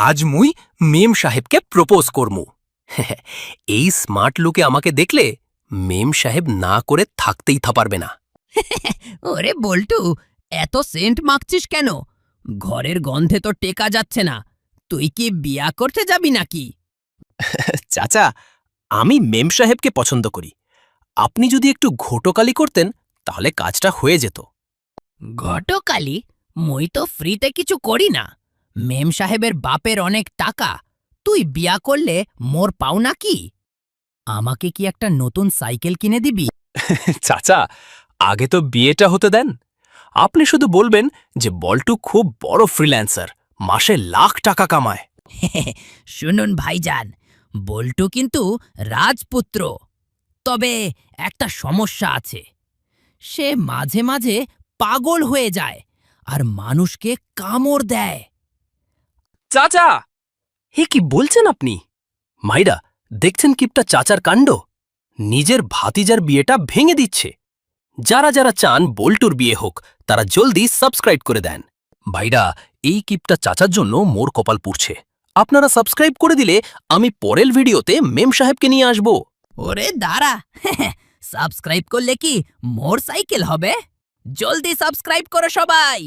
আজ মুই মেম সাহেবকে প্রপোজ করমু। এই স্মার্ট লুকে আমাকে দেখলে মেম সাহেব না করে থাকতেই পারবে না। ওরে বল্টু, এত সেন্ট মাখছিস কেন? ঘরের গন্ধে তো টেকা যাচ্ছে না। তুই কি বিয়া করতে যাবি নাকি? চাচা, আমি মেম সাহেবকে পছন্দ করি। আপনি যদি একটু ঘোটোকালি করতেন তাহলে কাজটা হয়ে যেত। ঘটকালি, মই তো ফ্রিতে কিছু করি না। মেম সাহেবের বাপের অনেক টাকা। তুই বিয়া করলে মোর পাও নাকি? আমাকে কি একটা নতুন সাইকেল কিনে দিবি? চাচা, আগে তো বিয়েটা হতে দেন। আপনি শুধু বলবেন যে বল্টু খুব বড় ফ্রিল্যান্সার, মাসে লাখ টাকা কামায়। শুনুন ভাইজান, বল্টু কিন্তু রাজপুত্র। তবে একটা সমস্যা আছে। সে মাঝে মাঝে পাগল হয়ে যায় আর মানুষকে কামড় দেয়। চাচা, হে কি বলছেন আপনি? মাইরা, দেখছেন কিপটা চাচার কাণ্ড? নিজের ভাতিজার বিয়েটা ভেঙে দিচ্ছে। যারা যারা চান বল্টুর বিয়ে হোক তারা জলদি সাবস্ক্রাইব করে দেন। ভাইরা, এই কিপটা চাচার জন্য মোর কপাল পুড়ছে। আপনারা সাবস্ক্রাইব করে দিলে আমি পরের ভিডিওতে মেম সাহেবকে নিয়ে আসব। ওরে দাঁড়া, সাবস্ক্রাইব করলে কি মোর সাইকেল হবে? জলদি সাবস্ক্রাইব করো সবাই।